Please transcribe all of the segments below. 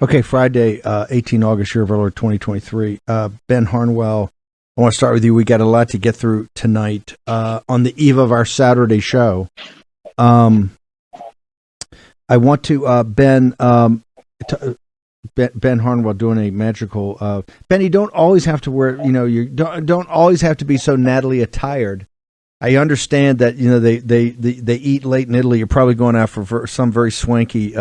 Okay, Friday, 18 August, year of our Lord 2023. Ben Harnwell, I want to start with you. We got a lot to get through tonight. On the eve of our Saturday show, I want to, Ben Harnwell doing a magical, Ben, you don't always have to wear, you don't always have to be so nattily attired. I understand that, they eat late in Italy. You're probably going out for some very swanky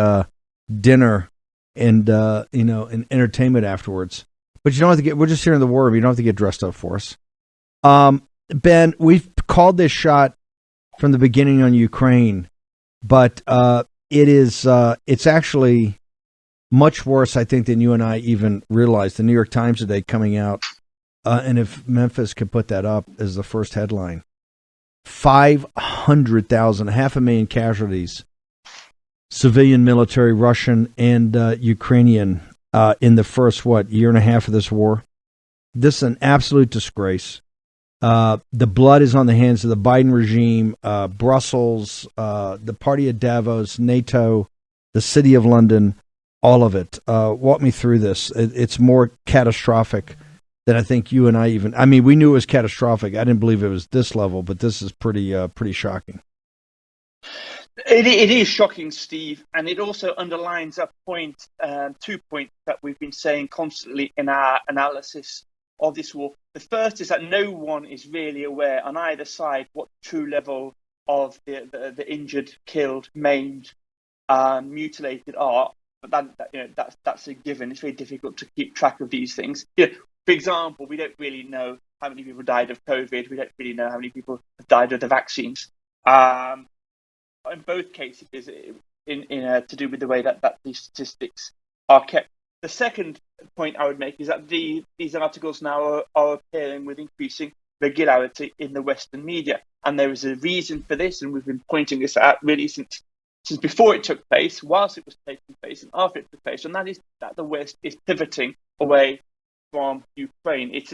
dinner and and entertainment afterwards. But you don't have to get. We're just here in the war room. You don't have to get dressed up for us. Ben, we've called this shot from the beginning on Ukraine, but it's actually much worse, I think, than you and I even realized. The New York Times today coming out, and if Memphis could put that up as the first headline, 500,000, 500,000 casualties. Civilian, military, Russian, and Ukrainian in the first, year and a half of this war. This is an absolute disgrace. The blood is on the hands of the Biden regime, Brussels, the Party of Davos, NATO, the City of London, all of it. Walk me through this. It's more catastrophic than I think you and I even... I mean, we knew it was catastrophic. I didn't believe it was this level, but this is pretty shocking. It is shocking, Steve, and it also underlines a point, 2 points that we've been saying constantly in our analysis of this war. The first is that no one is really aware on either side what the true level of the injured, killed, maimed, mutilated are. But that's a given. It's very difficult to keep track of these things. For example, we don't really know how many people died of COVID. We don't really know how many people have died of the vaccines. In both cases, to do with the way that these statistics are kept. The second point I would make is that these articles now are appearing with increasing regularity in the Western media, and there is a reason for this, and we've been pointing this out really since before it took place, whilst it was taking place, and after it took place, and that is that the West is pivoting away from Ukraine. It's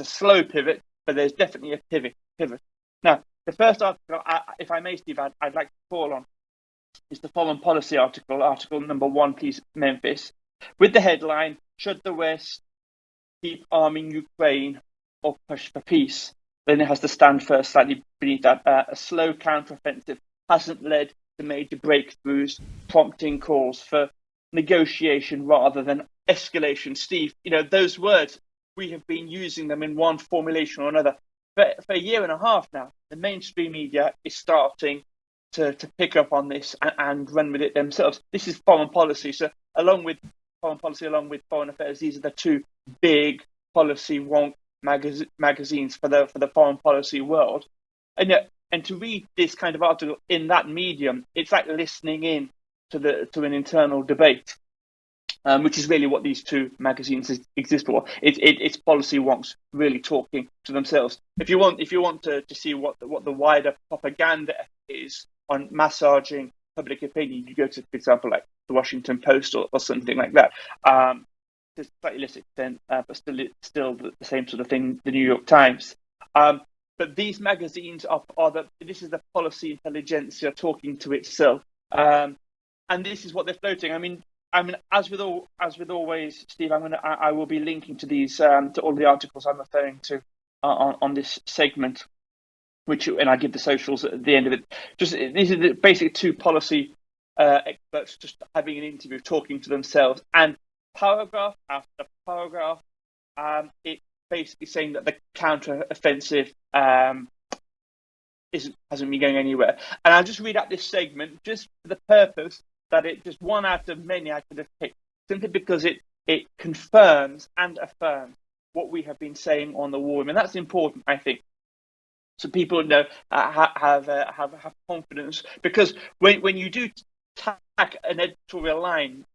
a slow pivot, but there's definitely a pivot. Now, the first article, if I may, Steve, I'd like to call on is the Foreign Policy article number 1, please, Memphis, with the headline, "Should the West keep arming Ukraine or push for peace?" Then it has to stand first slightly beneath that. A slow counteroffensive hasn't led to major breakthroughs, prompting calls for negotiation rather than escalation. Steve, those words, we have been using them in one formulation or another for a year and a half now. The mainstream media is starting to pick up on this and run with it themselves. This is foreign policy. So along with foreign policy, along with foreign affairs, these are the two big policy wonk magazines for the foreign policy world. And to read this kind of article in that medium, it's like listening in to an internal debate. Which is really what these two magazines exist for. It's policy wonks really talking to themselves. If you want to see what the wider propaganda is on massaging public opinion, you go to, for example, like the Washington Post or something like that. To slightly less extent, but still the same sort of thing. The New York Times. But these magazines this is the policy intelligentsia talking to itself, and this is what they're floating. I mean, as with always, Steve, I will be linking to these to all the articles I'm referring to on this segment, and I give the socials at the end of it. These are basically two policy experts just having an interview, talking to themselves, and paragraph after paragraph, it's basically saying that the counter-offensive hasn't been going anywhere. And I'll just read out this segment just for the purpose that it just one out of many I could have picked, simply because it confirms and affirms what we have been saying on the war room, and that's important, I think, so people have confidence. Because when you do tack an editorial line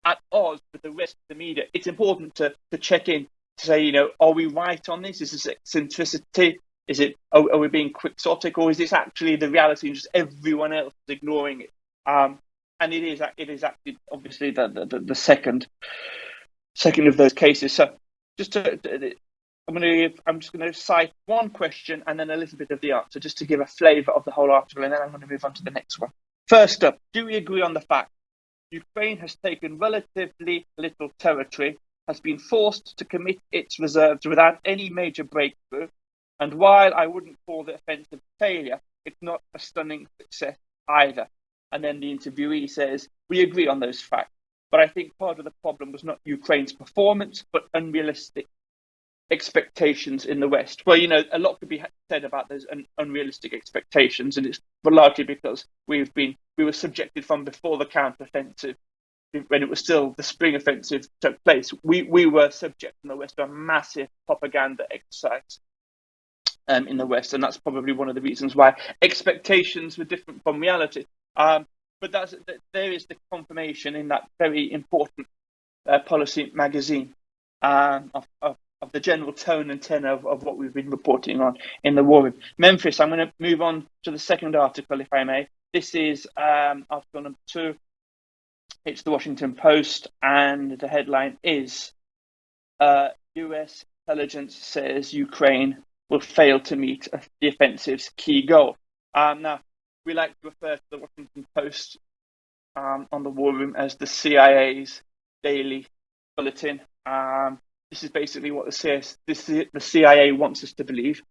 at odds with the rest of the media, it's important to check in to say, are we right on this? Is this eccentricity? Is it are we being quixotic, or is this actually the reality and just everyone else is ignoring it? And it is actually obviously the second of those cases. So I'm just going to cite one question and then a little bit of the answer, just to give a flavour of the whole article, and then I'm going to move on to the next one. First up, do we agree on the fact Ukraine has taken relatively little territory, has been forced to commit its reserves without any major breakthrough, and while I wouldn't call the offensive failure, it's not a stunning success either. And then the interviewee says, we agree on those facts, but I think part of the problem was not Ukraine's performance, but unrealistic expectations in the West. Well, a lot could be said about those unrealistic expectations, and it's largely because we were subjected from before the counteroffensive, when it was still the spring offensive took place. We were subject in the West to a massive propaganda exercise in the West, and that's probably one of the reasons why expectations were different from reality. But there is the confirmation in that very important policy magazine of the general tone and tenor of what we've been reporting on in the war room. Memphis, I'm going to move on to the second article, if I may. This is article number 2. It's the Washington Post, and the headline is U.S. intelligence says Ukraine will fail to meet the offensive's key goal. Now, we like to refer to the Washington Post on the war room as the CIA's daily bulletin. This is basically what the CIA wants us to believe,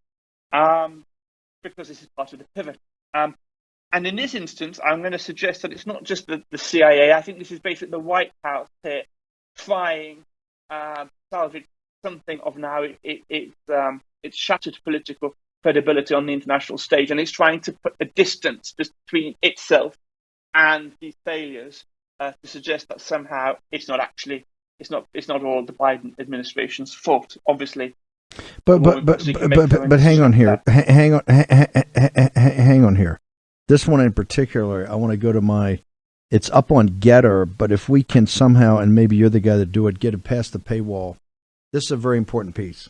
because this is part of the pivot. And in this instance, I'm going to suggest that it's not just the CIA. I think this is basically the White House here trying to salvage something of now it's shattered political credibility on the international stage, and it's trying to put a distance between itself and these failures to suggest that somehow it's not all the Biden administration's fault. Obviously, but hang on here, hang on here. This one in particular, I want to go to it's up on Getter, but if we can somehow, and maybe you're the guy that do it, get it past the paywall. This is a very important piece.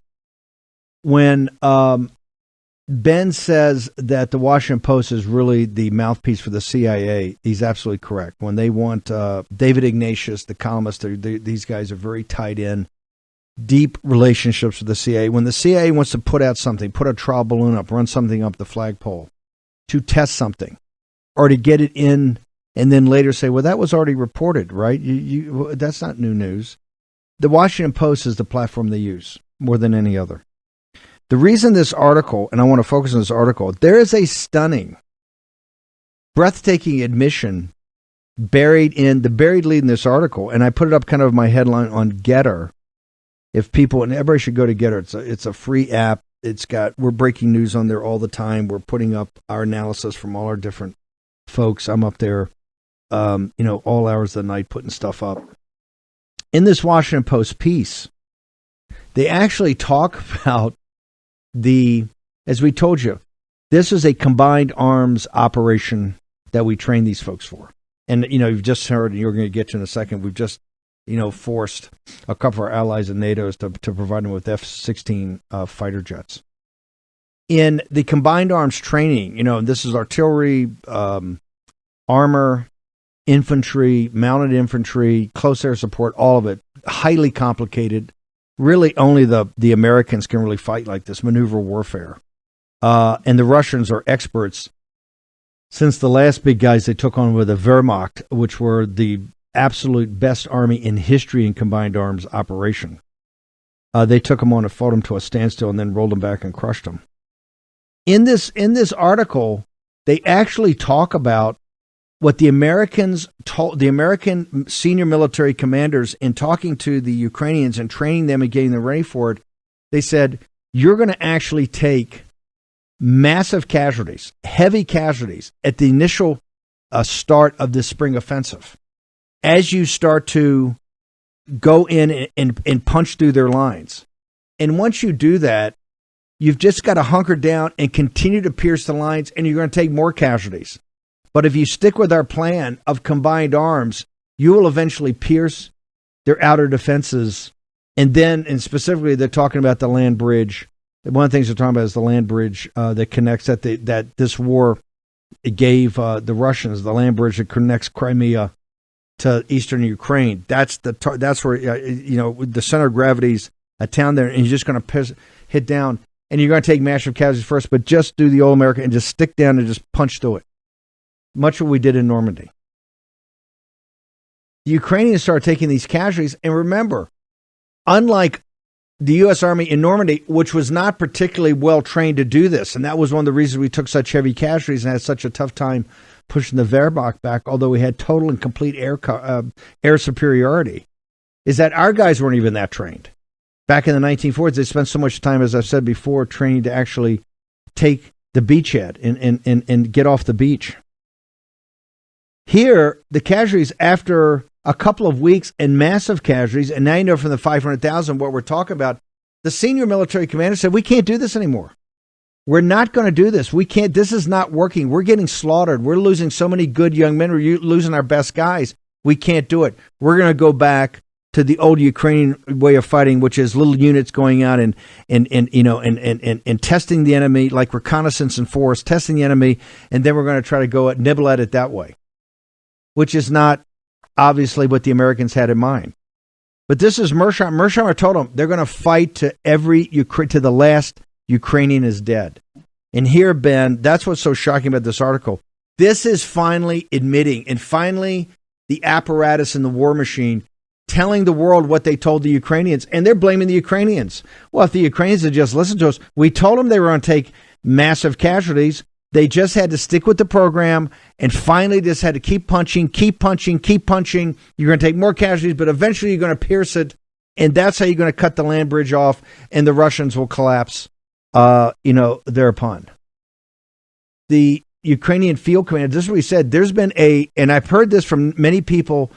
When Ben says that the Washington Post is really the mouthpiece for the CIA, he's absolutely correct. When they want David Ignatius, the columnist, these guys are very tied in, deep relationships with the CIA. When the CIA wants to put out something, put a trial balloon up, run something up the flagpole, to test something, or to get it in, and then later say, well, that was already reported, right? That's not new news. The Washington Post is the platform they use more than any other. The reason this article, and I want to focus on this article, there is a stunning, breathtaking admission buried lead in this article, and I put it up kind of my headline on Getter. If people, and everybody should go to Getter, it's a free app. We're breaking news on there all the time. We're putting up our analysis from all our different folks. I'm up there, all hours of the night putting stuff up. In this Washington Post piece, they actually talk about as we told you, this is a combined arms operation that we train these folks for. And, you've just heard, and you're going to get to in a second, we've just, forced a couple of our allies in NATO to provide them with F-16 fighter jets. In the combined arms training, this is artillery, armor, infantry, mounted infantry, close air support, all of it, highly complicated. Really, only the Americans can really fight like this, maneuver warfare. And the Russians are experts. Since the last big guys they took on were the Wehrmacht, which were the absolute best army in history in combined arms operation. They took them on and fought them to a standstill and then rolled them back and crushed them. In this article, they actually talk about what the Americans told the American senior military commanders in talking to the Ukrainians and training them and getting them ready for it. They said, you're going to actually take massive casualties, heavy casualties at the initial start of this spring offensive. As you start to go in and punch through their lines. And once you do that, you've just got to hunker down and continue to pierce the lines, and you're going to take more casualties. But if you stick with our plan of combined arms, you will eventually pierce their outer defenses. And specifically, they're talking about the land bridge. One of the things they're talking about is the land bridge that connects that this war gave the Russians, the land bridge that connects Crimea to eastern Ukraine. That's where the center of gravity's a town there, and you're just going to hit down, and you're going to take massive casualties first. But just do the old American and just stick down and just punch through it. Much what we did in Normandy. the Ukrainians started taking these casualties. And remember, unlike the U.S. Army in Normandy, which was not particularly well trained to do this, and that was one of the reasons we took such heavy casualties and had such a tough time pushing the Wehrmacht back, although we had total and complete air superiority, is that our guys weren't even that trained. Back in the 1940s, they spent so much time, as I've said before, training to actually take the beachhead and get off the beach. Here, the casualties, after a couple of weeks and massive casualties, and now you know from the 500,000 what we're talking about, the senior military commander said, we can't do this anymore. We're not going to do this. We can't. This is not working. We're getting slaughtered. We're losing so many good young men. We're losing our best guys. We can't do it. We're going to go back to the old Ukrainian way of fighting, which is little units going out and testing the enemy, like reconnaissance and force, testing the enemy, and then we're going to try to go nibble at it that way, which is not obviously what the Americans had in mind. But this is Mearsheimer. Mearsheimer told them they're going to fight to the last Ukrainian is dead. And here, Ben, that's what's so shocking about this article. This is finally admitting, and finally the apparatus and the war machine telling the world what they told the Ukrainians, and they're blaming the Ukrainians. Well, if the Ukrainians had just listened to us, we told them they were going to take massive casualties. They just had to stick with the program, and finally just had to keep punching. You're going to take more casualties, but eventually you're going to pierce it, and that's how you're going to cut the land bridge off, and the Russians will collapse, thereupon. The Ukrainian field commander, this is what he said, there's been and I've heard this from many people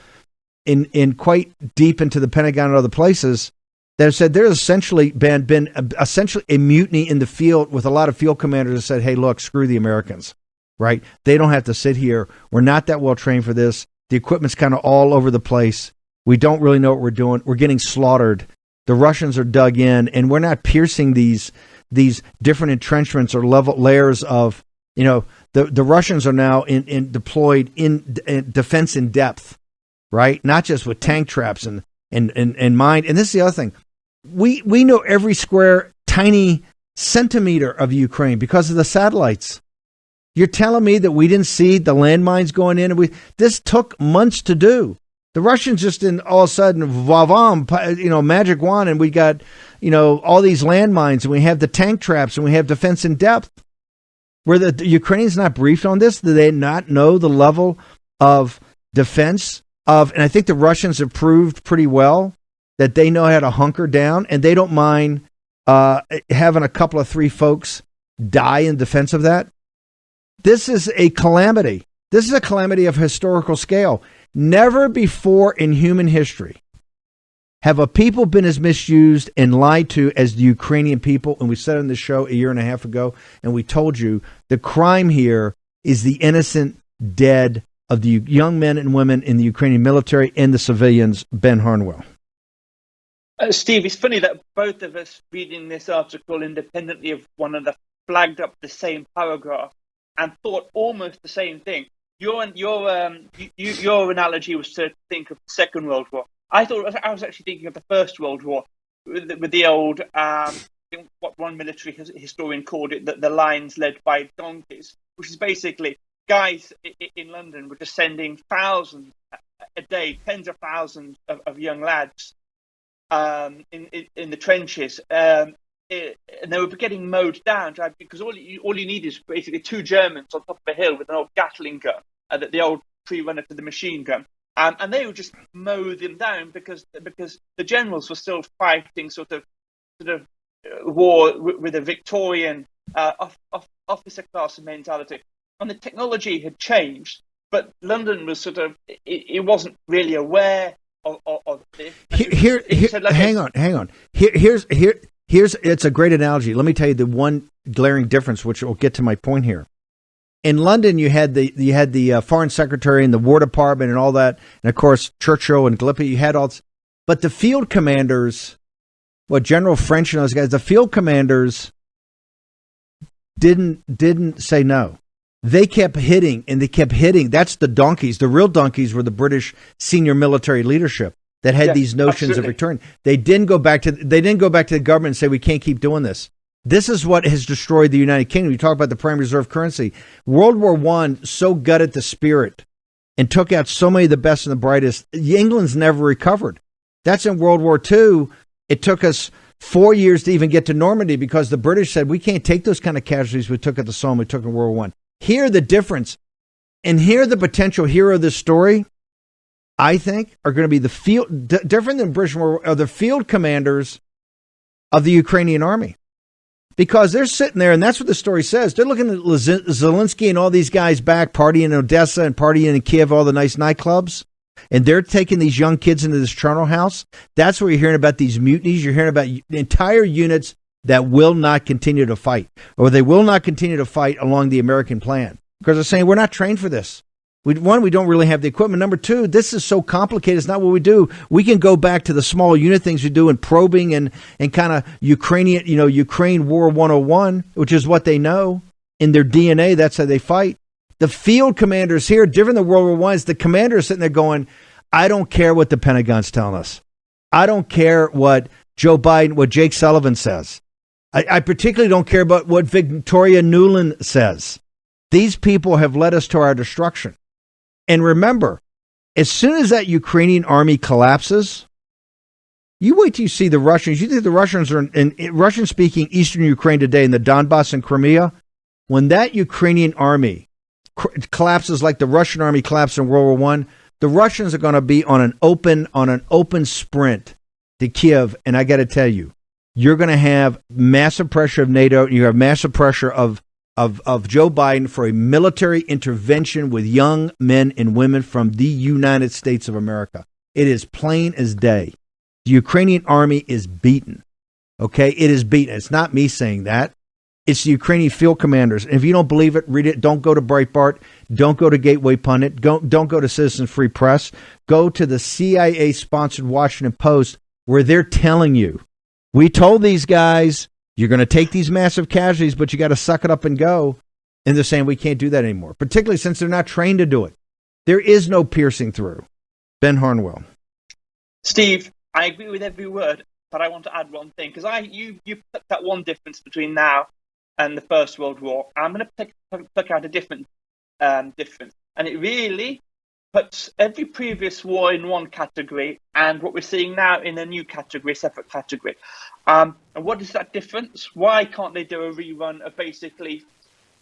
in quite deep into the Pentagon and other places, that have said there's essentially been essentially a mutiny in the field, with a lot of field commanders that said, hey, look, screw the Americans, right? They don't have to sit here. We're not that well trained for this. The equipment's kind of all over the place. We don't really know what we're doing. We're getting slaughtered. The Russians are dug in, and we're not piercing these different entrenchments or layers of, the Russians are now deployed in defense in depth, right? Not just with tank traps and mine. And this is the other thing. We know every square tiny centimeter of Ukraine because of the satellites. You're telling me that we didn't see the landmines going in? This took months to do. The Russians just all of a sudden, magic wand, and we got, all these landmines, and we have the tank traps, and we have defense in depth. Were the Ukrainians not briefed on this? Do they not know the level of defense and I think the Russians have proved pretty well that they know how to hunker down, and they don't mind having a couple of 3 folks die in defense of that. This is a calamity. This is a calamity of historical scale. Never before in human history have a people been as misused and lied to as the Ukrainian people. And we said on the show a year and a half ago, and we told you the crime here is the innocent dead of the young men and women in the Ukrainian military and the civilians. Ben Harnwell. Steve, it's funny that both of us reading this article independently of one another flagged up the same paragraph and thought almost the same thing. Your analogy was to think of the Second World War. I was actually thinking of the First World War with the old, what one military historian called it, the lines led by donkeys, which is basically guys in London were just sending thousands a day, tens of thousands of young lads in the trenches, and they were getting mowed down because all you need is basically 2 Germans on top of a hill with an old Gatling gun, the old pre-runner to the machine gun, and they would just mow them down because the generals were still fighting sort of war with a Victorian officer class mentality. And the technology had changed, but London was it wasn't really aware of this. Hang on. Here's it's a great analogy. Let me tell you the one glaring difference, which will get to my point here. In London, you had the foreign secretary and the War Department and all that, and of course Churchill and Gallipoli. You had all this, but the field commanders, General French and those guys, the field commanders didn't say no. They kept hitting, and they kept hitting. That's the donkeys. The real donkeys were the British senior military leadership that had these notions of return. They didn't go back to the government and say, we can't keep doing this. This is what has destroyed the United Kingdom. You talk about the prime reserve currency. World War I so gutted the spirit and took out so many of the best and the brightest. England's never recovered. That's in World War II. It took us 4 years to even get to Normandy because the British said, we can't take those kind of casualties we took at the Somme, we took in World War I. Here, the difference, and here the potential hero of this story, I think, are going to be the field, different than British War, are the field commanders of the Ukrainian army. Because they're sitting there, and that's what the story says. They're looking at Zelensky and all these guys back partying in Odessa and partying in Kiev, all the nice nightclubs. And they're taking these young kids into this charnel house. That's where you're hearing about these mutinies. You're hearing about entire units that will not continue to fight, or they will not continue to fight along the American plan. Because they're saying, we're not trained for this. One, we don't really have the equipment. Number two, this is so complicated. It's not what we do. We can go back to the small unit things we do in probing and kind of Ukraine War 101, which is what they know in their DNA. That's how they fight. The field commanders here, different than World War I, is the commander is sitting there going, I don't care what the Pentagon's telling us. I don't care what Joe Biden, what Jake Sullivan says. I particularly don't care about what Victoria Nuland says. These people have led us to our destruction. And remember, as soon as that Ukrainian army collapses, you wait till you see the Russians. You think the Russians are in Russian-speaking Eastern Ukraine today in the Donbass and Crimea? When that Ukrainian army collapses like the Russian army collapsed in World War I, the Russians are going to be on an open sprint to Kiev. And I got to tell you, you're going to have massive pressure of NATO. You have massive pressure of Joe Biden for a military intervention with young men and women from the United States of America. It is plain as day. The Ukrainian army is beaten. Okay? It is beaten. It's not me saying that. It's the Ukrainian field commanders. And if you don't believe it, read it. Don't go to Breitbart. Don't go to Gateway Pundit. Don't go to Citizen Free Press. Go to the CIA-sponsored Washington Post, where they're telling you, we told these guys, you're going to take these massive casualties, but you got to suck it up and go. And they're saying we can't do that anymore, particularly since they're not trained to do it. There is no piercing through. Ben Harnwell. Steve, I agree with every word, but I want to add one thing, because you put that one difference between now and the First World War. I'm going to pick out a different difference. And it really puts every previous war in one category and what we're seeing now in a new category, separate category. And what is that difference? Why can't they do a rerun of basically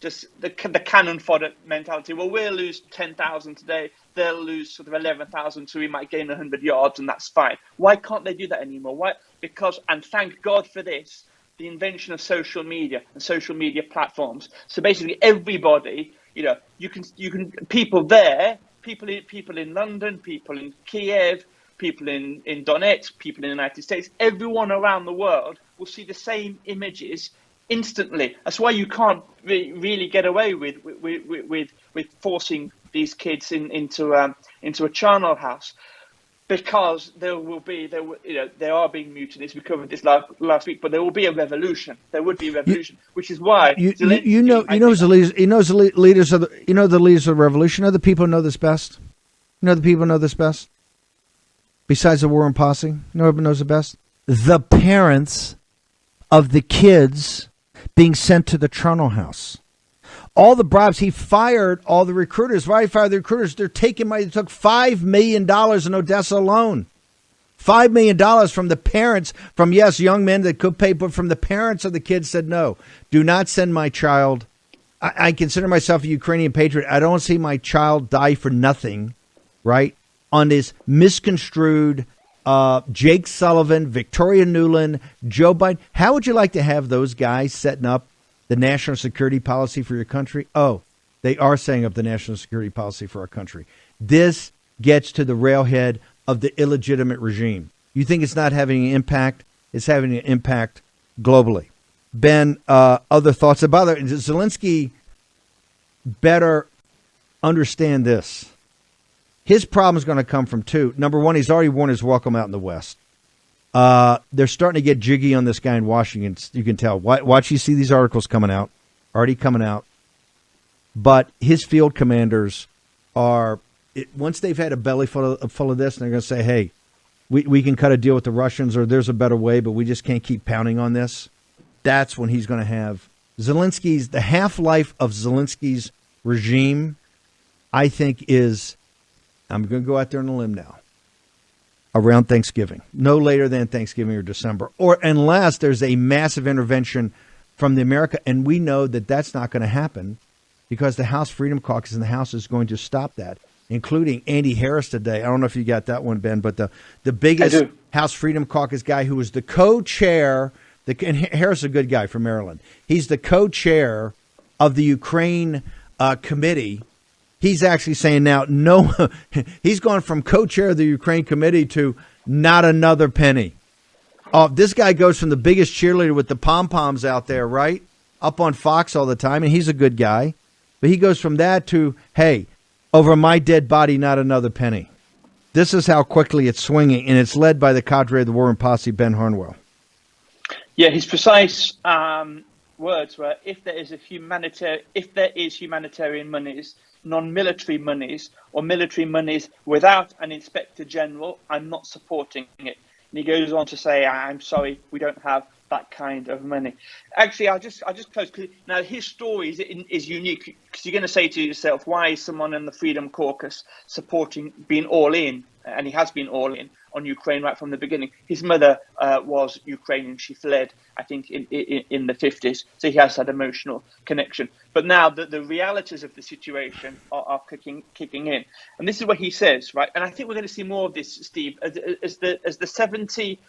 just the cannon fodder mentality? Well, we'll lose 10,000 today. They'll lose sort of 11,000, so we might gain 100 yards, and that's fine. Why can't they do that anymore? Why? Because, and thank God for this, the invention of social media and social media platforms. So basically, everybody, you can people there, people in London, people in Kiev, people in Donetsk, people in the United States, everyone around the world will see the same images instantly. That's why you can't really get away with forcing these kids into a charnel house, because there are being mutinies. We covered this last week, but there will be a revolution. There would be a revolution, which is why the leaders of the revolution are the people who know this best. The people who know this best. Besides the war and posse, you know who knows the best? The parents of the kids being sent to the charnel house. All the bribes, he fired all the recruiters. Why he fired the recruiters? They're taking money. They took $5 million in Odessa alone. $5 million from the parents, from, yes, young men that could pay, but from the parents of the kids said, no, do not send my child. I consider myself a Ukrainian patriot. I don't see my child die for nothing, right? On this misconstrued Jake Sullivan, Victoria Nuland, Joe Biden. How would you like to have those guys setting up the national security policy for your country? Oh, they are setting up the national security policy for our country. This gets to the railhead of the illegitimate regime. You think it's not having an impact? It's having an impact globally. Ben, other thoughts about it? Zelensky better understand this. His problem is going to come from two. Number one, he's already worn his welcome out in the West. They're starting to get jiggy on this guy in Washington. You can tell. Watch you see these articles already coming out. But his field commanders are, once they've had a belly full of this, and they're going to say, hey, we can cut a deal with the Russians, or there's a better way, but we just can't keep pounding on this. That's when he's going to have the half-life of Zelensky's regime, I think, is I'm going to go out there on a limb now, around Thanksgiving, no later than Thanksgiving or December, or unless there's a massive intervention from the America, and we know that that's not going to happen because the House Freedom Caucus in the House is going to stop that, including Andy Harris today. I don't know if you got that one, Ben, but the biggest House Freedom Caucus guy who was the co-chair, and Harris is a good guy from Maryland. He's the co-chair of the Ukraine committee. He's actually saying now, no, he's gone from co-chair of the Ukraine committee to not another penny. This guy goes from the biggest cheerleader with the pom-poms out there, right, up on Fox all the time, and he's a good guy. But he goes from that to, hey, over my dead body, not another penny. This is how quickly it's swinging, and it's led by the cadre of the War and Posse, Ben Harnwell. Yeah, his precise words were, if there is humanitarian monies, non-military monies, or military monies without an inspector general, I'm not supporting it. And he goes on to say, I'm sorry, we don't have that kind of money. Actually, I'll just close. Now, his story is unique, because you're going to say to yourself, why is someone in the Freedom Caucus supporting being all in? And he has been all in on Ukraine right from the beginning. His mother was Ukrainian. She fled, I think, in the 50s. So he has that emotional connection. But now the realities of the situation are kicking in. And this is what he says, right? And I think we're going to see more of this, Steve, as the 70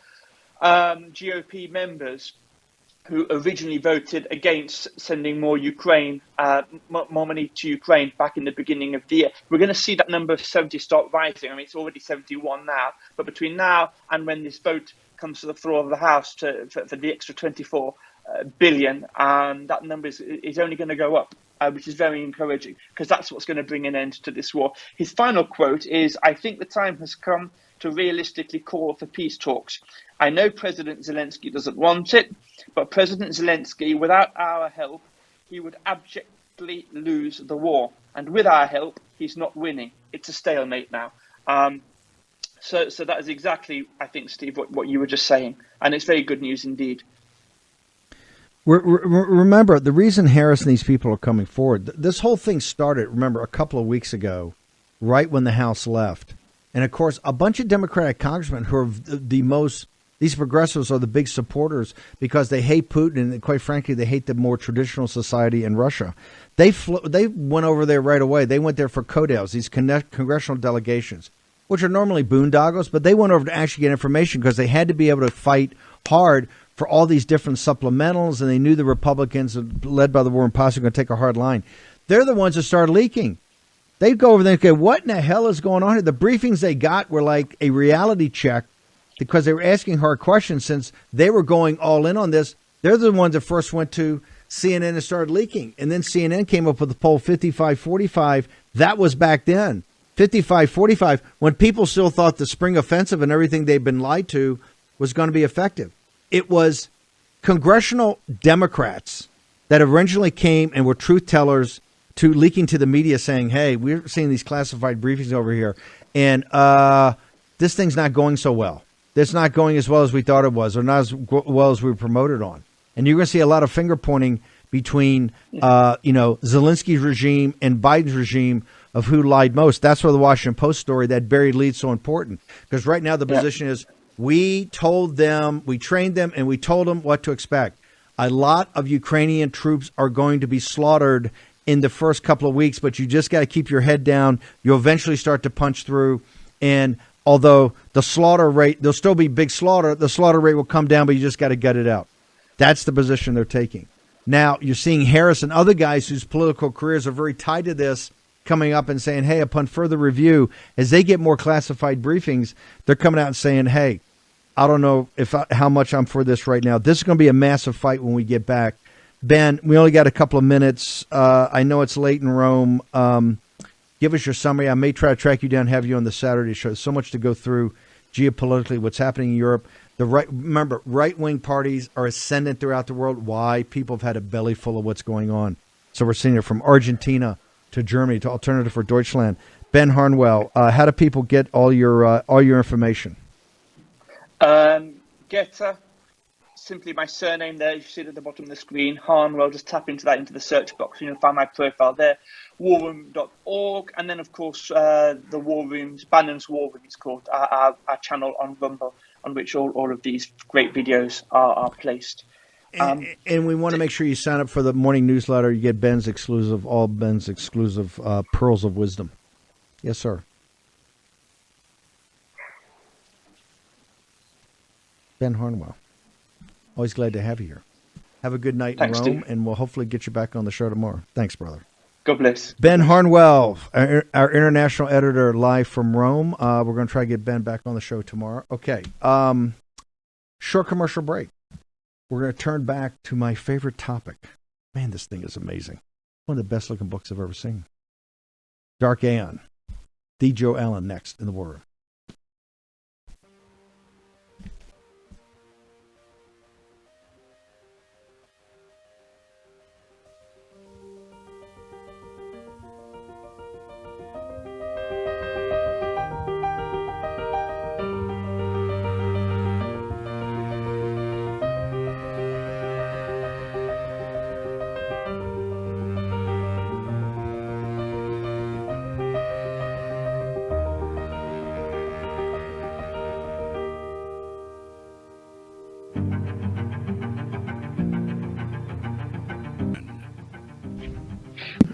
GOP members who originally voted against sending more money to Ukraine back in the beginning of the year. We're going to see that number of 70 start rising. I mean, it's already 71 now. But between now and when this vote comes to the floor of the House for the extra 24 billion, that number is only going to go up, which is very encouraging, because that's what's going to bring an end to this war. His final quote is, I think the time has come to realistically call for peace talks. I know President Zelensky doesn't want it, but President Zelensky, without our help, he would abjectly lose the war. And with our help, he's not winning. It's a stalemate now. So that is exactly, I think, Steve, what you were just saying. And it's very good news indeed. Remember, the reason Harris and these people are coming forward, this whole thing started, remember, a couple of weeks ago, right when the House left. And, of course, a bunch of Democratic congressmen who are these progressives are the big supporters because they hate Putin and, quite frankly, they hate the more traditional society in Russia. They went over there right away. They went there for CODELs, these congressional delegations, which are normally boondoggles, but they went over to actually get information because they had to be able to fight hard for all these different supplementals, and they knew the Republicans, led by the War and Posse, were going to take a hard line. They're the ones that started leaking. They'd go over there and go, what in the hell is going on here? The briefings they got were like a reality check because they were asking hard questions since they were going all in on this. They're the ones that first went to CNN and started leaking. And then CNN came up with the poll 55-45. That was back then. 55-45, when people still thought the spring offensive and everything they've been lied to was going to be effective. It was congressional Democrats that originally came and were truth tellers to leaking to the media saying, hey, we're seeing these classified briefings over here, and this thing's not going so well. It's not going as well as we thought it was, or not as well as we were promoted on. And you're going to see a lot of finger pointing between, Zelensky's regime and Biden's regime of who lied most. That's where the Washington Post story, that buried lead, is so important. Because right now the position is we told them, we trained them, and we told them what to expect. A lot of Ukrainian troops are going to be slaughtered in the first couple of weeks, but you just got to keep your head down. You'll eventually start to punch through. And although the slaughter rate, there'll still be big slaughter, the slaughter rate will come down, but you just got to gut it out. That's the position they're taking. Now, you're seeing Harris and other guys whose political careers are very tied to this coming up and saying, hey, upon further review, as they get more classified briefings, they're coming out and saying, hey, I don't know how much I'm for this right now. This is going to be a massive fight when we get back. Ben, we only got a couple of minutes. I know it's late in Rome. Give us your summary. I may try to track you down, have you on the Saturday show. There's so much to go through geopolitically, what's happening in Europe. Remember, right-wing parties are ascendant throughout the world. Why? People have had a belly full of what's going on. So we're seeing it from Argentina to Germany to Alternative for Deutschland. Ben Harnwell, how do people get all your information? Getter, simply my surname there. You see it at the bottom of the screen, Harnwell. Just tap into that into the search box, and you'll find my profile there, warroom.org. And then, of course, the War Rooms, Bannon's War Room is called, our channel on Rumble, on which all of these great videos are placed. And we want to make sure you sign up for the morning newsletter. You get Ben's exclusive pearls of wisdom. Yes, sir. Ben Harnwell. Always glad to have you here. Have a good night in Rome, Steve. And we'll hopefully get you back on the show tomorrow. Thanks, brother. God bless. Ben Harnwell, our international editor, live from Rome. We're going to try to get Ben back on the show tomorrow. Okay. Short commercial break. We're going to turn back to my favorite topic. Man, this thing is amazing. One of the best looking books I've ever seen. Dark Aeon. D. Joe Allen next in the War Room.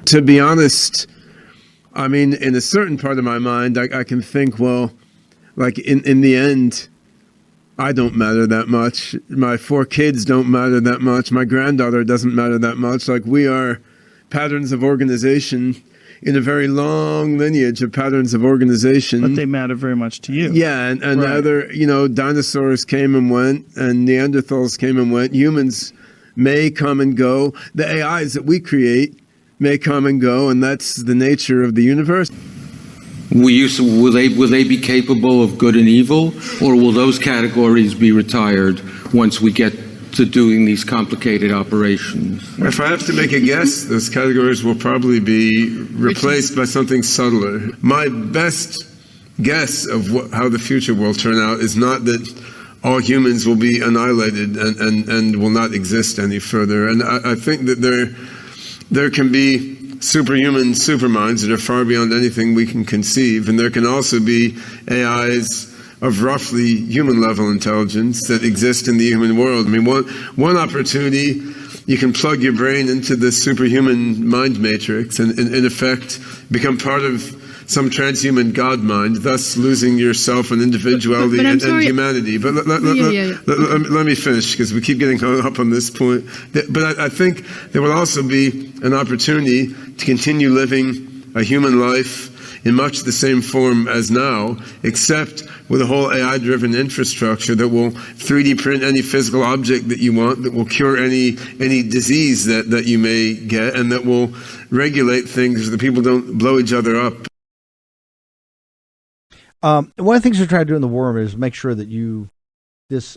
To be honest, I mean, in a certain part of my mind, I can think, well, like in the end, I don't matter that much. My 4 kids don't matter that much. My granddaughter doesn't matter that much. Like, we are patterns of organization in a very long lineage of patterns of organization. But they matter very much to you. Yeah, and right. Other, dinosaurs came and went, and Neanderthals came and went. Humans may come and go. The AIs that we create may come and go, and that's the nature of the universe. Will they be capable of good and evil, or will those categories be retired once we get to doing these complicated operations? If I have to make a guess, those categories will probably be replaced by something subtler. My best guess of how the future will turn out is not that all humans will be annihilated and will not exist any further. And I think that there can be superhuman superminds that are far beyond anything we can conceive, and there can also be AIs of roughly human-level intelligence that exist in the human world. I mean, one opportunity, you can plug your brain into the superhuman mind matrix and, in effect, become part of some transhuman God mind, thus losing yourself and individuality and humanity. But let me finish, because we keep getting hung up on this point. But I think there will also be an opportunity to continue living a human life in much the same form as now, except with a whole AI-driven infrastructure that will 3D print any physical object that you want, that will cure any disease that you may get, and that will regulate things so that people don't blow each other up. One of the things we're trying to do in the War Room is make sure that this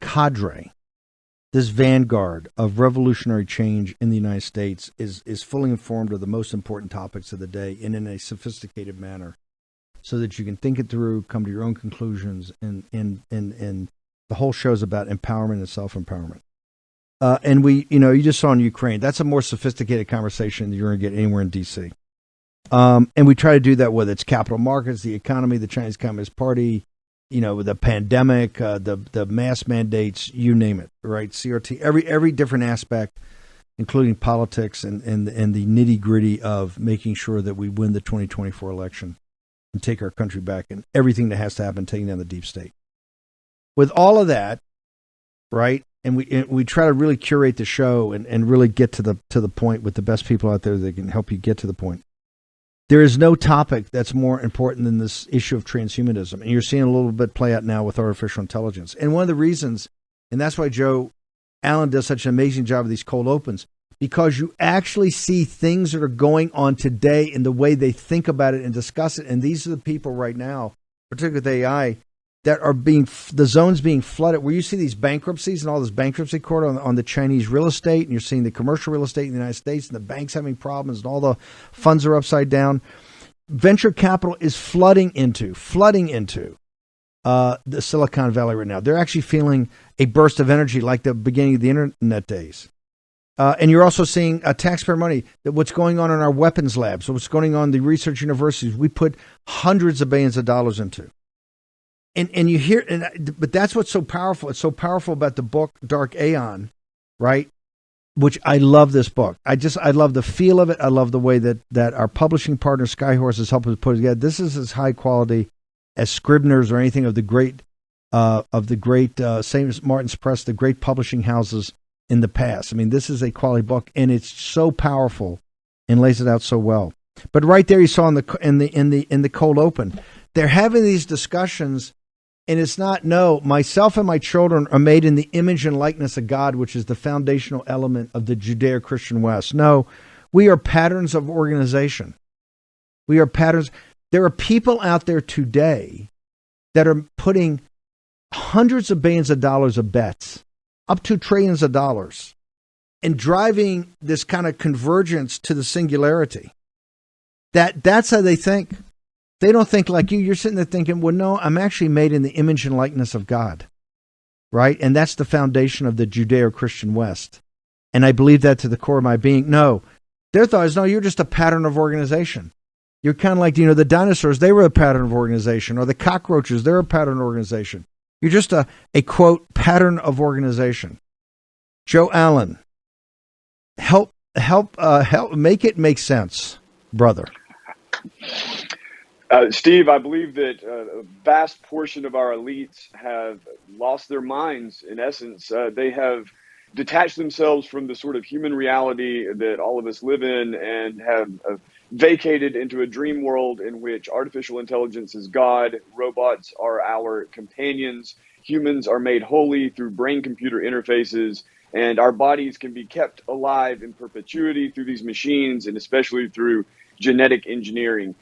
cadre, this vanguard of revolutionary change in the United States is fully informed of the most important topics of the day and in a sophisticated manner, so that you can think it through, come to your own conclusions, and the whole show is about empowerment and self-empowerment. And you just saw in Ukraine, that's a more sophisticated conversation than you're going to get anywhere in D.C. And we try to do that whether it's capital markets, the economy, the Chinese Communist Party, the pandemic, the mass mandates, you name it, right? CRT, every different aspect, including politics and the nitty gritty of making sure that we win the 2024 election and take our country back, and everything that has to happen, taking down the deep state. With all of that, right? And we try to really curate the show and really get to the point with the best people out there that can help you get to the point. There is no topic that's more important than this issue of transhumanism. And you're seeing a little bit play out now with artificial intelligence. And one of the reasons, and that's why Joe Allen does such an amazing job of these cold opens, because you actually see things that are going on today in the way they think about it and discuss it. And these are the people right now, particularly with AI, that are the zones being flooded, where you see these bankruptcies and all this bankruptcy court on the Chinese real estate, and you're seeing the commercial real estate in the United States, and the banks having problems, and all the funds are upside down. Venture capital is flooding into the Silicon Valley right now. They're actually feeling a burst of energy like the beginning of the internet days. And you're also seeing taxpayer money, what's going on in our weapons labs, what's going on in the research universities. We put hundreds of billions of dollars into. And you hear, but that's what's so powerful. It's so powerful about the book Dark Aeon, right? Which I love this book. I love the feel of it. I love the way that our publishing partner Skyhorse has helped us put it together. This is as high quality as Scribner's or anything of the great St. Martin's Press, the great publishing houses in the past. I mean, this is a quality book, and it's so powerful and lays it out so well. But right there, you saw in the cold open, they're having these discussions. And it's not, no, myself and my children are made in the image and likeness of God, which is the foundational element of the Judeo-Christian West. No, we are patterns of organization. We are patterns. There are people out there today that are putting hundreds of billions of dollars of bets, up to trillions of dollars, and driving this kind of convergence to the singularity. That's how they think. They don't think like you. You're sitting there thinking, well, no, I'm actually made in the image and likeness of God, right? And that's the foundation of the Judeo-Christian West. And I believe that to the core of my being. No, their thought is, no, you're just a pattern of organization. You're kind of like, the dinosaurs, they were a pattern of organization, or the cockroaches, they're a pattern of organization. You're just a quote, pattern of organization. Joe Allen, help make it make sense, brother. Steve, I believe that a vast portion of our elites have lost their minds. In essence, they have detached themselves from the sort of human reality that all of us live in and have vacated into a dream world in which artificial intelligence is God, robots are our companions, humans are made holy through brain-computer interfaces, and our bodies can be kept alive in perpetuity through these machines, and especially through genetic engineering.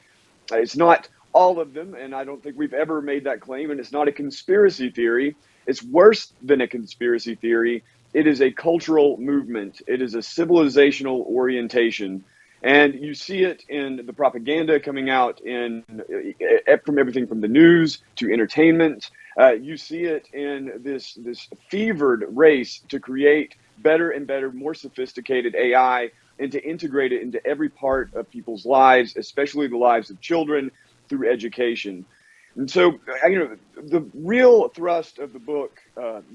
It's not all of them, and I don't think we've ever made that claim, and it's not a conspiracy theory. It's worse than a conspiracy theory. It is a cultural movement. It is a civilizational orientation. And you see it in the propaganda coming out from everything from the news to entertainment. You see it in this fevered race to create better and better, more sophisticated AI and to integrate it into every part of people's lives, especially the lives of children, through education. And so, the real thrust of the book,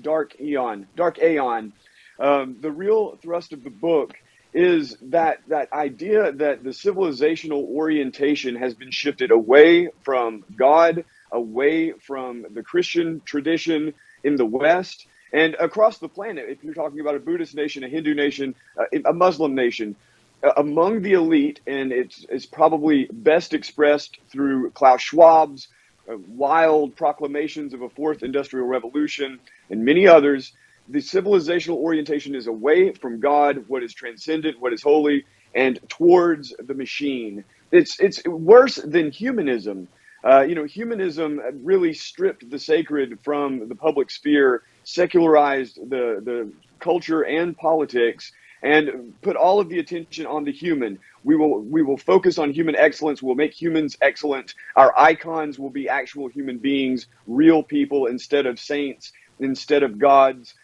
Dark Aeon, the real thrust of the book is that idea that the civilizational orientation has been shifted away from God, away from the Christian tradition in the West, and across the planet. If you're talking about a Buddhist nation, a Hindu nation, a Muslim nation, among the elite, and it's probably best expressed through Klaus Schwab's wild proclamations of a fourth industrial revolution and many others, the civilizational orientation is away from God, what is transcendent, what is holy, and towards the machine. It's worse than humanism. Humanism really stripped the sacred from the public sphere, secularized the culture and politics, and put all of the attention on the human. We will focus on human excellence. We'll make humans excellent. Our icons will be actual human beings, real people instead of saints, instead of gods.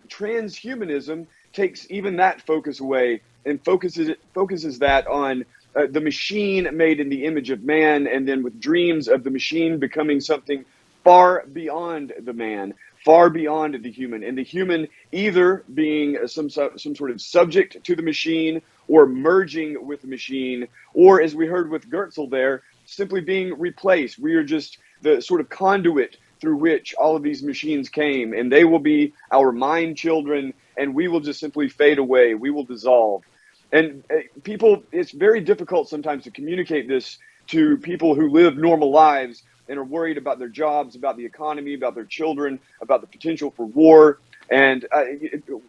Transhumanism takes even that focus away and focuses that on the machine made in the image of man, and then with dreams of the machine becoming something far beyond the man, far beyond the human, and the human either being some sort of subject to the machine or merging with the machine, or as we heard with Gertzel there, simply being replaced. We are just the sort of conduit through which all of these machines came, and they will be our mind children, and we will just simply fade away. We will dissolve. And people, it's very difficult sometimes to communicate this to people who live normal lives and are worried about their jobs, about the economy, about their children, about the potential for war. And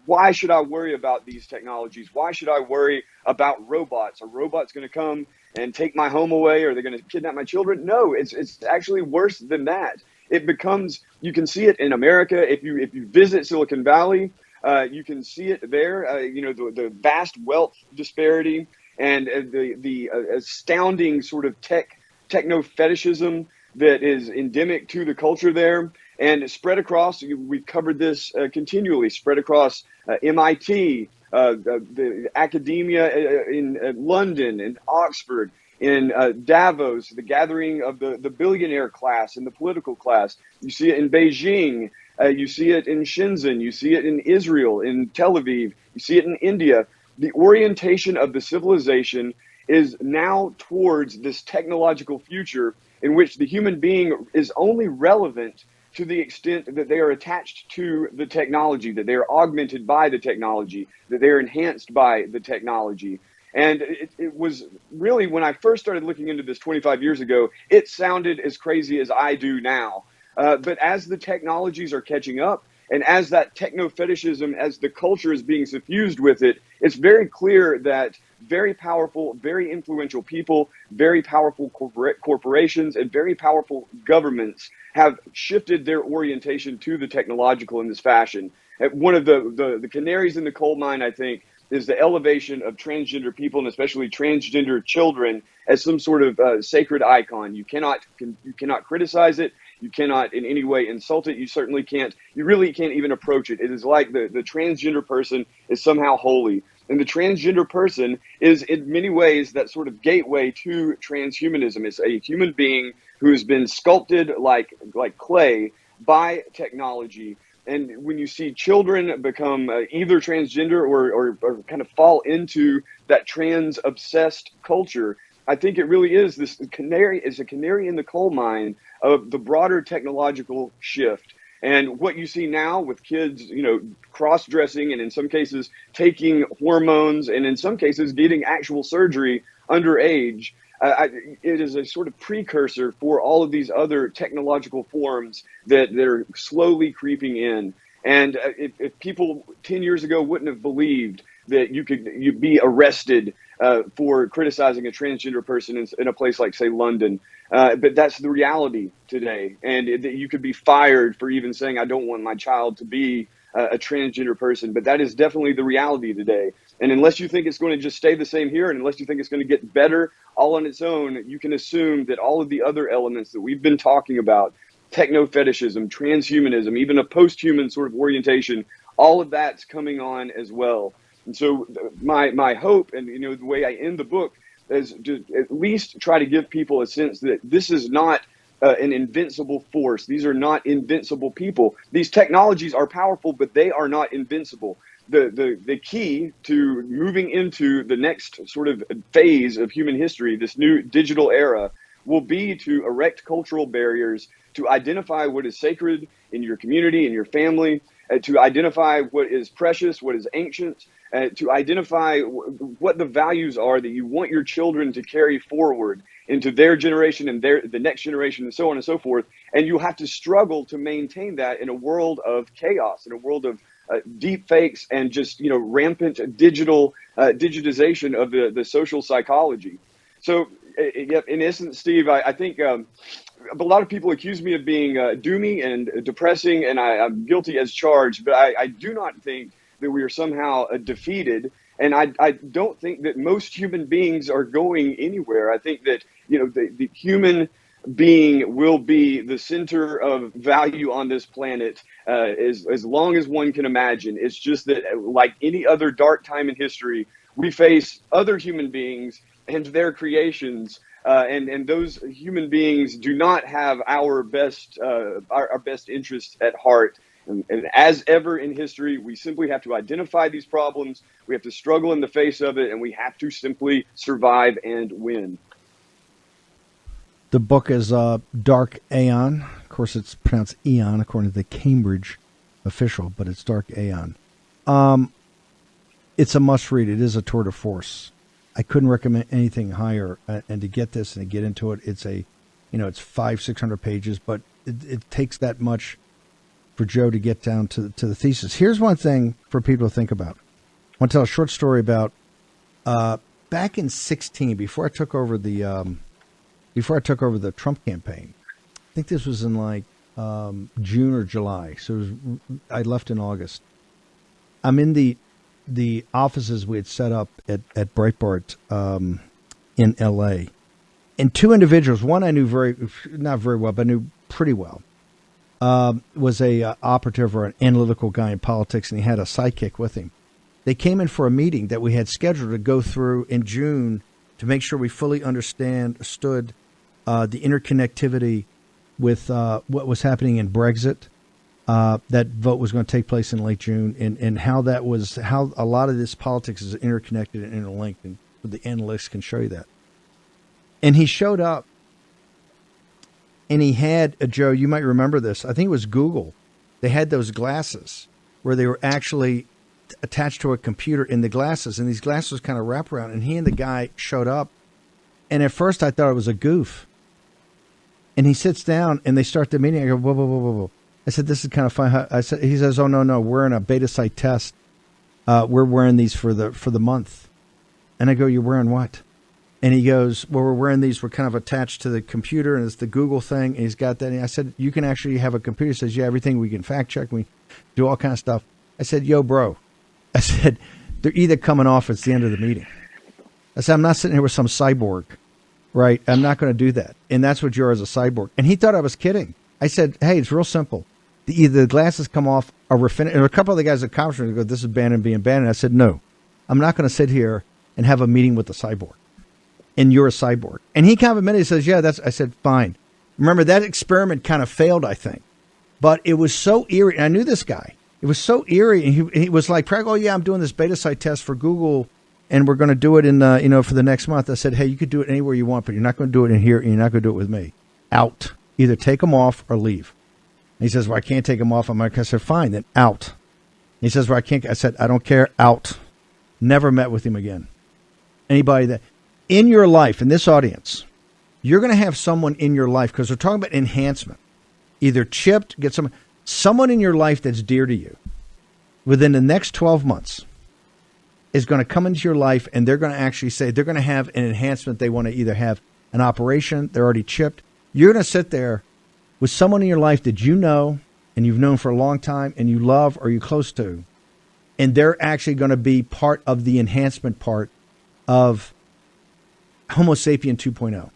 why should I worry about these technologies? Why should I worry about robots? Are robots going to come and take my home away? Are they going to kidnap my children? No, it's actually worse than that. It becomes, you can see it in America. If you visit Silicon Valley, you can see it there. The vast wealth disparity and the astounding sort of techno fetishism that is endemic to the culture there, and spread across. We've covered this continually, spread across MIT, the academia in London and Oxford, in Davos, the gathering of the billionaire class and the political class. You see it in Beijing. You see it in Shenzhen. You see it in Israel, in Tel Aviv. You see it in India. The orientation of the civilization is now towards this technological future in which the human being is only relevant to the extent that they are attached to the technology, that they are augmented by the technology, that they are enhanced by the technology. And it was really, when I first started looking into this 25 years ago, it sounded as crazy as I do now. But as the technologies are catching up, and as that techno-fetishism, as the culture is being suffused with it, it's very clear that very powerful, very influential people, very powerful corporations, and very powerful governments have shifted their orientation to the technological in this fashion. One of the canaries in the coal mine, I think, is the elevation of transgender people, and especially transgender children, as some sort of sacred icon. You cannot criticize it. You cannot in any way insult it. You certainly can't. You really can't even approach it. It is like the transgender person is somehow holy. And the transgender person is in many ways that sort of gateway to transhumanism. It's a human being who has been sculpted like clay by technology. And when you see children become either transgender or kind of fall into that trans-obsessed culture, I think it really is this canary in the coal mine of the broader technological shift. And what you see now with kids, cross-dressing and in some cases taking hormones and in some cases getting actual surgery underage, it is a sort of precursor for all of these other technological forms that are slowly creeping in. And if people 10 years ago wouldn't have believed that you'd be arrested for criticizing a transgender person in a place like, say, London, but that's the reality today. And you could be fired for even saying, I don't want my child to be a transgender person, but that is definitely the reality today. And unless you think it's going to just stay the same here, and unless you think it's going to get better all on its own, you can assume that all of the other elements that we've been talking about, techno-fetishism, transhumanism, even a post-human sort of orientation, all of that's coming on as well. And so my hope, and the way I end the book, is to at least try to give people a sense that this is not an invincible force. These are not invincible people. These technologies are powerful, but they are not invincible. The key to moving into the next sort of phase of human history, this new digital era, will be to erect cultural barriers, to identify what is sacred in your community, in your family, to identify what is precious, what is ancient, to identify what the values are that you want your children to carry forward into their generation and the next generation, and so on and so forth. And you have to struggle to maintain that in a world of chaos, in a world of deep fakes and just rampant digitization of the social psychology. So, in essence, Steve, I think a lot of people accuse me of being doomy and depressing, and I'm guilty as charged. But I do not think that we are somehow defeated, and I don't think that most human beings are going anywhere. I think that the human being will be the center of value on this planet as long as one can imagine. It's just that, like any other dark time in history, we face other human beings and their creations, and those human beings do not have our best interests at heart. And as ever in history, we simply have to identify these problems. We have to struggle in the face of it, and we have to simply survive and win. The book is Dark Aeon. Of course, it's pronounced Eon according to the Cambridge official, but it's Dark Aeon. It's a must-read. It is a tour de force. I couldn't recommend anything higher. And to get this and to get into it, it's it's 500-600 pages, but it takes that much for Joe to get down to the thesis. Here's one thing for people to think about. I want to tell a short story about back in 2016, before I took over the Trump campaign. I think this was in June or July. So I left in August. I'm in the offices we had set up at Breitbart in L.A. And two individuals, one I knew not very well, but knew pretty well, was a operative or an analytical guy in politics, and he had a sidekick with him. They came in for a meeting that we had scheduled to go through in June to make sure we fully understood the interconnectivity with what was happening in Brexit. That vote was going to take place in late June, and how a lot of this politics is interconnected and interlinked, and the analysts can show you that. And he showed up, and he had, Joe, you might remember this, I think it was Google. They had those glasses where they were actually attached to a computer in the glasses, and these glasses kind of wrap around, and he and the guy showed up. And at first I thought it was a goof. And he sits down, and they start the meeting. I go, whoa. I said, this is kind of fun. He says, oh, no, we're in a beta site test. We're wearing these for the month. And I go, you're wearing what? And he goes, well, we're wearing these. We're kind of attached to the computer, and it's the Google thing. And he's got that. And I said, you can actually have a computer. He says, yeah, everything we can fact check. We do all kinds of stuff. I said, yo, bro. I said, they're either coming off or it's the end of the meeting. I said, I'm not sitting here with some cyborg, right? I'm not going to do that. And that's what you are as a cyborg. And he thought I was kidding. I said, hey, it's real simple. Either the glasses come off or we're finished. And a couple of the guys at the conference go, this is Bannon being Bannon. I said, no, I'm not going to sit here and have a meeting with the cyborg. And you're a cyborg. And he kind of admitted, he says, yeah, I said, fine. Remember, that experiment kind of failed, I think. But it was so eerie. And I knew this guy. It was so eerie. And he was like, oh, yeah, I'm doing this beta site test for Google, and we're going to do it in, for the next month. I said, hey, you could do it anywhere you want, but you're not going to do it in here, and you're not going to do it with me. Out. Either take them off or leave. And he says, well, I can't take them off. I said, fine, then out. He says, well, I can't. I said, I don't care. Out. Never met with him again. Anybody that in your life, in this audience, you're going to have someone in your life, because we're talking about enhancement, either chipped, get someone in your life that's dear to you within the next 12 months is going to come into your life, and they're going to actually say they're going to have an enhancement. They want to either have an operation, they're already chipped. You're going to sit there with someone in your life that you know and you've known for a long time and you love or you're close to, and they're actually going to be part of the enhancement part of Homo sapien 2.0.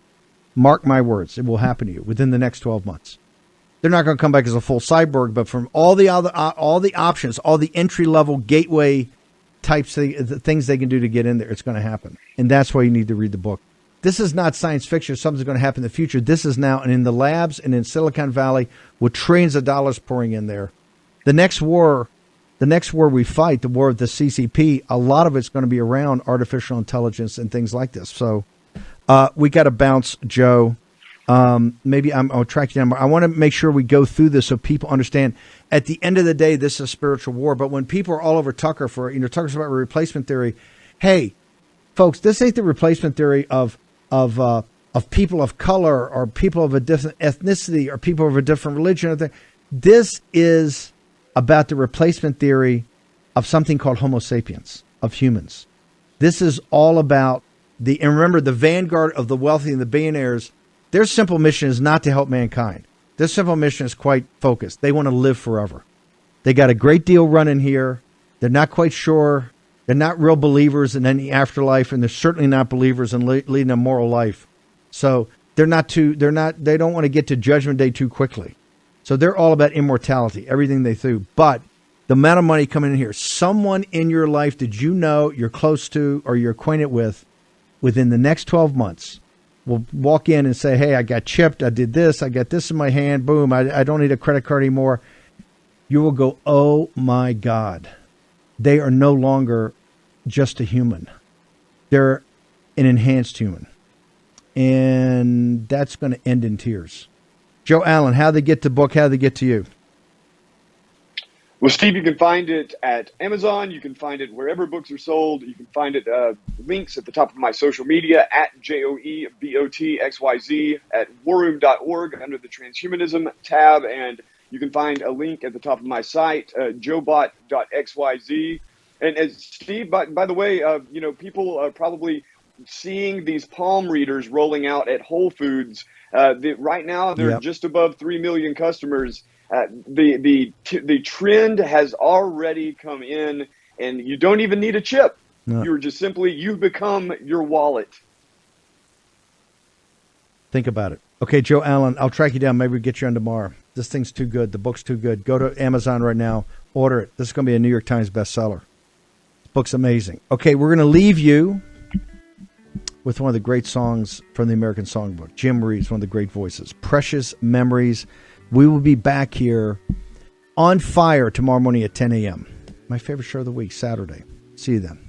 Mark my words, it will happen to you within the next 12 months. They're not going to come back as a full cyborg, but from all the options, all the entry-level gateway types of the things they can do to get in there, it's going to happen. And that's why you need to read the book. This is not science fiction. Something's going to happen in the future. This is now, and in the labs and in Silicon Valley with trillions of dollars pouring in there. The next war we fight, the war of the CCP, a lot of it's going to be around artificial intelligence and things like this. So we got to bounce, Joe. Maybe I'll track you down. I want to make sure we go through this so people understand. At the end of the day, this is a spiritual war. But when people are all over Tucker for, Tucker's about replacement theory. Hey, folks, this ain't the replacement theory of people of color or people of a different ethnicity or people of a different religion. This is about the replacement theory of something called Homo sapiens, of humans. This is all about and remember, the vanguard of the wealthy and the billionaires, their simple mission is not to help mankind. Their simple mission is quite focused. They want to live forever. They got a great deal running here. They're not quite sure. They're not real believers in any afterlife, and they're certainly not believers in leading a moral life. So they don't want to get to Judgment Day too quickly. So they're all about immortality, everything they do. But the amount of money coming in here, someone in your life that you know, you're close to, or you're acquainted with, within the next 12 months, will walk in and say, hey, I got chipped. I did this. I got this in my hand. Boom. I don't need a credit card anymore. You will go, oh, my God. They are no longer just a human. They're an enhanced human. And that's going to end in tears. Joe Allen, how they get the book? How they get to you? Well, Steve, you can find it at Amazon. You can find it wherever books are sold. You can find it links at the top of my social media at JOEBOTXYZ, at warroom.org under the Transhumanism tab. And you can find a link at the top of my site, jobot.xyz. And as Steve, by the way, people are probably seeing these palm readers rolling out at Whole Foods. Right now, they're just above 3 million customers. The trend has already come in, and you don't even need a chip. No. You've become your wallet. Think about it. Okay, Joe Allen, I'll track you down. Maybe we'll get you on tomorrow. This thing's too good. The book's too good. Go to Amazon right now. Order it. This is going to be a New York Times bestseller. This book's amazing. Okay, we're going to leave you with one of the great songs from the American Songbook. Jim Reeves, one of the great voices. Precious Memories. We will be back here on fire tomorrow morning at 10 a.m. My favorite show of the week, Saturday. See you then.